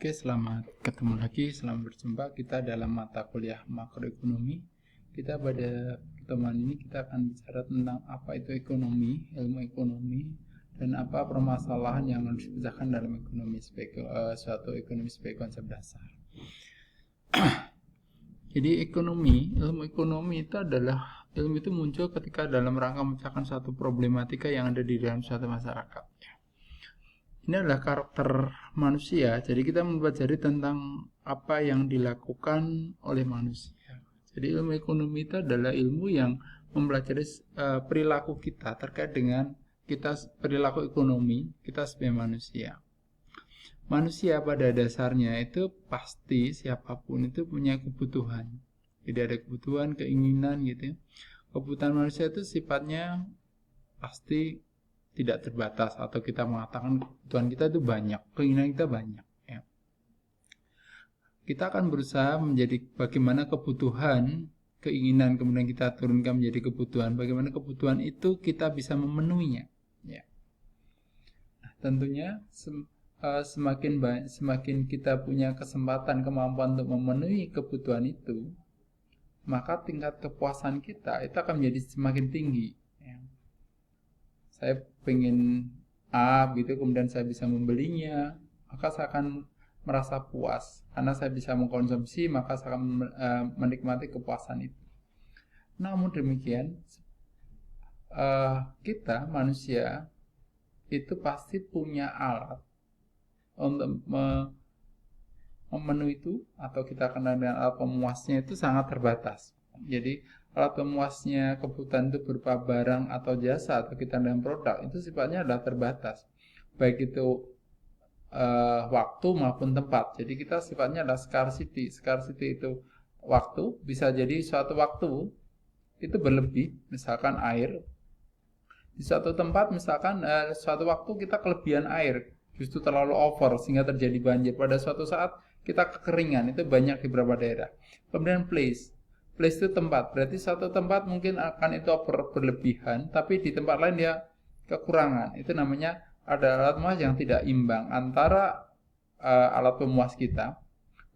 Oke, selamat ketemu lagi, selamat berjumpa kita dalam mata kuliah makroekonomi. Kita pada pertemuan ini kita akan bicara tentang apa itu ekonomi, ilmu ekonomi, dan apa permasalahan yang harus dipecahkan dalam ekonomi suatu ekonomi sebagai konsep dasar. Jadi ilmu ekonomi itu adalah ilmu itu muncul ketika dalam rangka memecahkan suatu problematika yang ada di dalam suatu masyarakat. Ini adalah karakter manusia, jadi kita mempelajari tentang apa yang dilakukan oleh manusia. Jadi ilmu ekonomi itu adalah ilmu yang mempelajari perilaku kita terkait dengan perilaku ekonomi kita sebagai manusia. Manusia pada dasarnya itu pasti siapapun itu punya kebutuhan. Jadi ada kebutuhan, keinginan gitu. Kebutuhan manusia itu sifatnya pasti tidak terbatas, atau kita mengatakan kebutuhan kita itu banyak, keinginan kita banyak ya. Kita akan berusaha menjadi bagaimana kebutuhan, keinginan kemudian kita turunkan menjadi kebutuhan, bagaimana kebutuhan itu kita bisa memenuhinya ya. Nah, tentunya semakin kita punya kesempatan, kemampuan untuk memenuhi kebutuhan itu, maka tingkat kepuasan kita itu akan menjadi semakin tinggi ya. Saya pengen A gitu, kemudian saya bisa membelinya, maka saya akan merasa puas karena saya bisa mengkonsumsi, maka saya akan menikmati kepuasan itu. Namun demikian, kita manusia itu pasti punya alat untuk memenuhi itu, atau kita kenal dengan alat pemuasnya, itu sangat terbatas. Jadi alat pemuasnya kebutuhan itu berupa barang atau jasa, atau kita dalam produk, itu sifatnya adalah terbatas, baik itu waktu maupun tempat. Jadi kita sifatnya adalah scarcity. Scarcity itu waktu, bisa jadi suatu waktu itu berlebih, misalkan air. Di suatu tempat misalkan suatu waktu kita kelebihan air, justru terlalu over sehingga terjadi banjir. Pada suatu saat kita kekeringan, itu banyak di beberapa daerah. Kemudian place itu tempat, berarti satu tempat mungkin akan itu berlebihan, tapi di tempat lain dia kekurangan. Itu namanya ada alat pemuas yang tidak imbang antara alat pemuas kita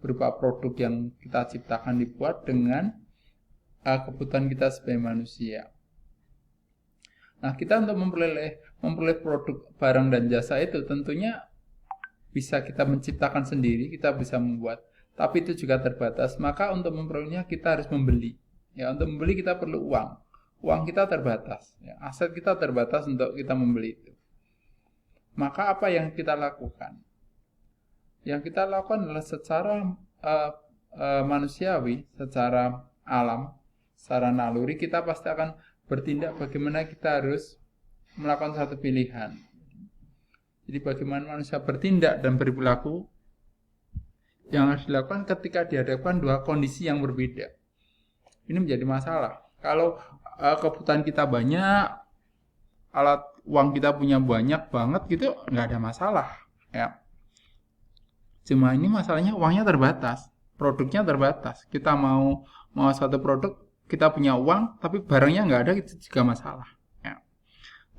berupa produk yang kita ciptakan, dibuat, dengan kebutuhan kita sebagai manusia. Nah, kita untuk memperoleh produk, barang, dan jasa itu tentunya bisa kita menciptakan sendiri, kita bisa membuat, tapi itu juga terbatas. Maka untuk memperolehnya kita harus membeli. Ya, untuk membeli kita perlu uang. Uang kita terbatas. Ya, aset kita terbatas untuk kita membeli itu. Maka apa yang kita lakukan? Yang kita lakukan adalah secara manusiawi, secara alam, secara naluri, kita pasti akan bertindak bagaimana kita harus melakukan satu pilihan. Jadi bagaimana manusia bertindak dan berperilaku yang harus dilakukan ketika dihadapkan dua kondisi yang berbeda. Ini menjadi masalah. Kalau kebutuhan kita banyak, alat uang kita punya banyak banget gitu, nggak ada masalah ya. Cuma ini masalahnya uangnya terbatas, produknya terbatas. Kita mau suatu produk, kita punya uang, tapi barangnya nggak ada, itu juga masalah ya.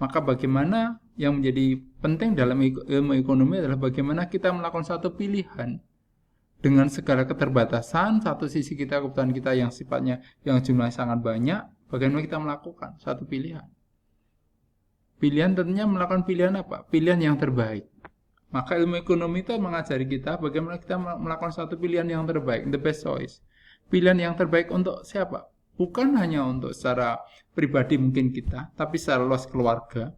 Maka bagaimana yang menjadi penting dalam ilmu ekonomi adalah bagaimana kita melakukan satu pilihan dengan segala keterbatasan. Satu sisi kita kebutuhan kita yang sifatnya yang jumlahnya sangat banyak, bagaimana kita melakukan satu pilihan. Pilihan tentunya melakukan pilihan apa? Pilihan yang terbaik. Maka ilmu ekonomi itu mengajari kita bagaimana kita melakukan satu pilihan yang terbaik, the best choice. Pilihan yang terbaik untuk siapa? Bukan hanya untuk secara pribadi mungkin kita, tapi secara luas keluarga,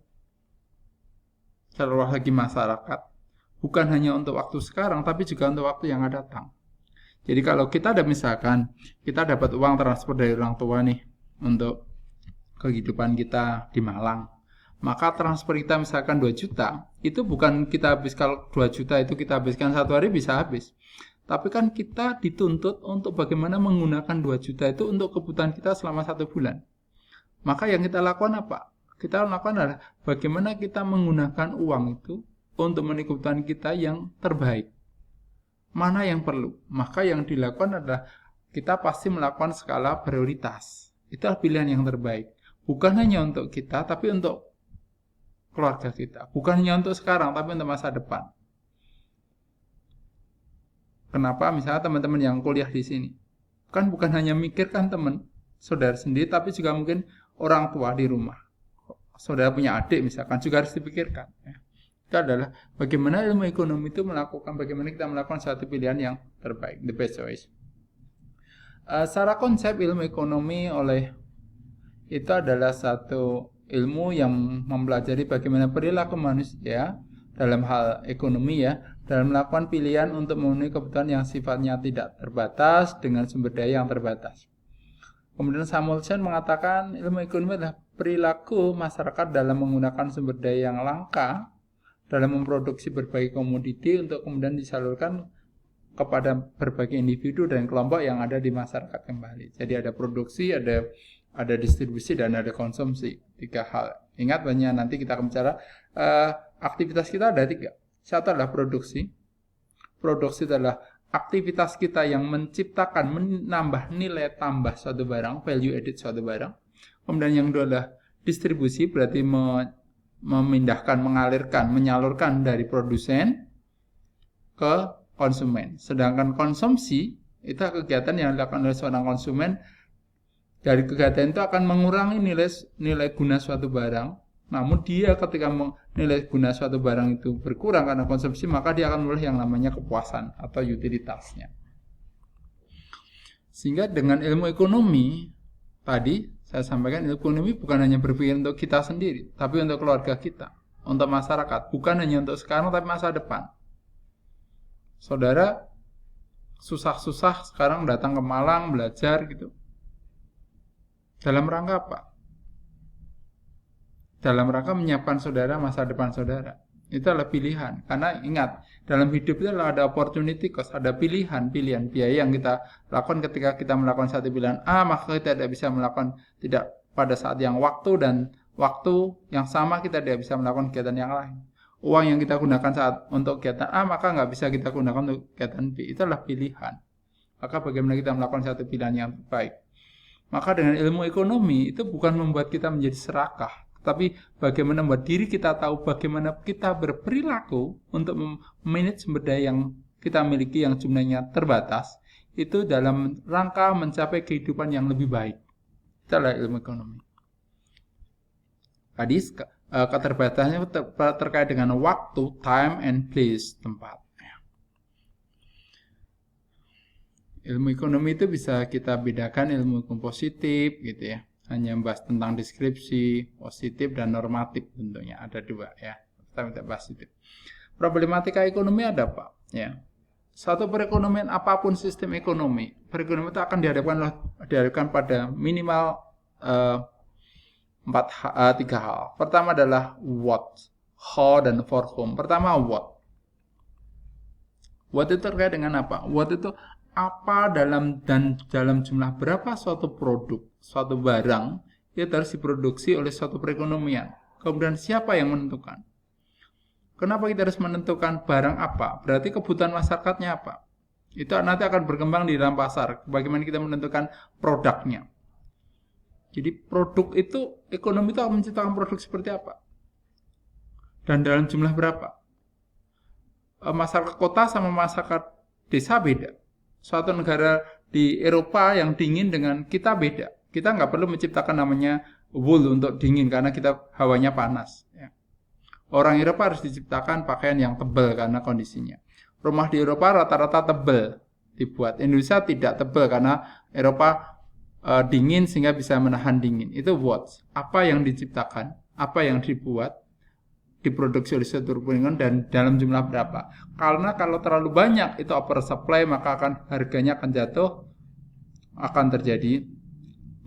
secara luas lagi masyarakat. Bukan hanya untuk waktu sekarang, tapi juga untuk waktu yang akan datang. Jadi kalau kita ada misalkan, kita dapat uang transfer dari orang tua nih, untuk kehidupan kita di Malang. Maka transfer kita misalkan 2 juta, itu bukan kita habis, kalau 2 juta itu kita habiskan satu hari bisa habis. Tapi kan kita dituntut untuk bagaimana menggunakan 2 juta itu untuk kebutuhan kita selama 1 bulan. Maka yang kita lakukan apa? Kita lakukan adalah bagaimana kita menggunakan uang itu untuk memenuhi kebutuhan kita yang terbaik. Mana yang perlu? Maka yang dilakukan adalah kita pasti melakukan skala prioritas. Itulah pilihan yang terbaik. Bukan hanya untuk kita, tapi untuk keluarga kita. Bukan hanya untuk sekarang, tapi untuk masa depan. Kenapa misalnya teman-teman yang kuliah di sini kan bukan hanya mikirkan teman saudara sendiri, tapi juga mungkin orang tua di rumah. Saudara punya adik misalkan juga harus dipikirkan. Itu adalah bagaimana ilmu ekonomi itu bagaimana kita melakukan suatu pilihan yang terbaik, the best choice. Secara konsep ilmu ekonomi itu adalah satu ilmu yang mempelajari bagaimana perilaku manusia dalam hal ekonomi dalam melakukan pilihan untuk memenuhi kebutuhan yang sifatnya tidak terbatas dengan sumber daya yang terbatas. Kemudian Samuelson mengatakan ilmu ekonomi adalah perilaku masyarakat dalam menggunakan sumber daya yang langka dalam memproduksi berbagai komoditi untuk kemudian disalurkan kepada berbagai individu dan kelompok yang ada di masyarakat kembali. Jadi ada produksi, ada distribusi, dan ada konsumsi. 3 hal. Ingat banyak nanti kita akan bicara aktivitas kita ada 3. Satu adalah produksi. Produksi adalah aktivitas kita yang menciptakan, menambah nilai tambah suatu barang, value added suatu barang. Kemudian yang kedua adalah distribusi, berarti memindahkan, mengalirkan, menyalurkan dari produsen ke konsumen. Sedangkan konsumsi itu kegiatan yang dilakukan oleh seorang konsumen. Dari kegiatan itu akan mengurangi nilai guna suatu barang. Namun dia ketika nilai guna suatu barang itu berkurang karena konsumsi, maka dia akan memperoleh yang namanya kepuasan atau utilitasnya. Sehingga dengan ilmu ekonomi tadi saya sampaikan, ilmu ekonomi bukan hanya berpikir untuk kita sendiri, tapi untuk keluarga kita, untuk masyarakat, bukan hanya untuk sekarang tapi masa depan. Saudara susah-susah sekarang datang ke Malang belajar gitu. Dalam rangka apa? Dalam rangka menyiapkan saudara masa depan saudara. Itu adalah pilihan. Karena ingat, dalam hidup itu adalah ada opportunity cost, ada pilihan biaya yang kita lakukan ketika kita melakukan satu pilihan A, maka kita tidak bisa melakukan tidak pada saat yang waktu yang sama kita tidak bisa melakukan kegiatan yang lain. Uang yang kita gunakan saat untuk kegiatan A, maka nggak bisa kita gunakan untuk kegiatan B. Itu adalah pilihan. Maka bagaimana kita melakukan satu pilihan yang baik. Maka dengan ilmu ekonomi itu bukan membuat kita menjadi serakah, tapi bagaimana membuat diri kita tahu bagaimana kita berperilaku untuk memanage sumber daya yang kita miliki yang jumlahnya terbatas, itu dalam rangka mencapai kehidupan yang lebih baik. Itu adalah ilmu ekonomi. Tadi keterbatasannya terkait dengan waktu, time and place, tempat. Ilmu ekonomi itu bisa kita bedakan ilmu hukum positif gitu ya. Hanya membahas tentang deskripsi, positif dan normatif tentunya. Ada 2 ya. Kita minta positif. Problematika ekonomi ada apa? Ya. Satu perekonomian apapun sistem ekonomi, perekonomian itu akan dihadapkan pada minimal 3 hal. Pertama adalah what, how dan for whom. Pertama what. What itu terkait dengan apa? What itu apa dalam jumlah berapa suatu produk, suatu barang itu harus diproduksi oleh suatu perekonomian. Kemudian siapa yang menentukan? Kenapa kita harus menentukan barang apa? Berarti kebutuhan masyarakatnya apa? Itu nanti akan berkembang di dalam pasar. Bagaimana kita menentukan produknya? Jadi produk itu, ekonomi itu akan menciptakan produk seperti apa? Dan dalam jumlah berapa? Masyarakat kota sama masyarakat desa beda. Suatu negara di Eropa yang dingin dengan kita beda. Kita nggak perlu menciptakan namanya wool untuk dingin karena kita hawanya panas. Ya. Orang Eropa harus diciptakan pakaian yang tebal karena kondisinya. Rumah di Eropa rata-rata tebal dibuat. Indonesia tidak tebal karena Eropa dingin sehingga bisa menahan dingin. Itu what? Apa yang diciptakan, apa yang dibuat, diproduksi oleh suatu perusahaan dan dalam jumlah berapa. Karena kalau terlalu banyak itu oversupply, maka harganya akan jatuh, akan terjadi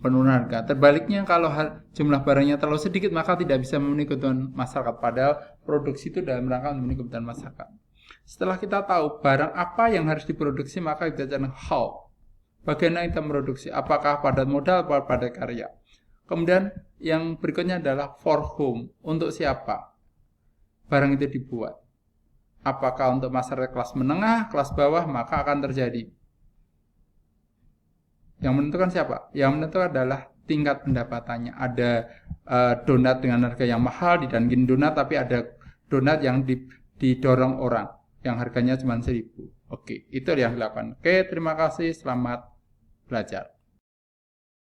penurunan harga. Terbaliknya kalau jumlah barangnya terlalu sedikit, maka tidak bisa memenuhi kebutuhan masyarakat. Padahal produksi itu dalam rangka memenuhi kebutuhan masyarakat. Setelah kita tahu barang apa yang harus diproduksi, maka kita cari how. Bagaimana kita produksi? Apakah padat modal atau padat karya? Kemudian yang berikutnya adalah for whom. Untuk siapa barang itu dibuat? Apakah untuk masyarakat kelas menengah, kelas bawah, maka akan terjadi. Yang menentukan siapa? Yang menentukan adalah tingkat pendapatannya. Ada donat dengan harga yang mahal di Dunkin Donat, tapi ada donat yang didorong orang, yang harganya cuma 1.000. Oke, itu yang dilakukan. Oke, terima kasih, selamat belajar.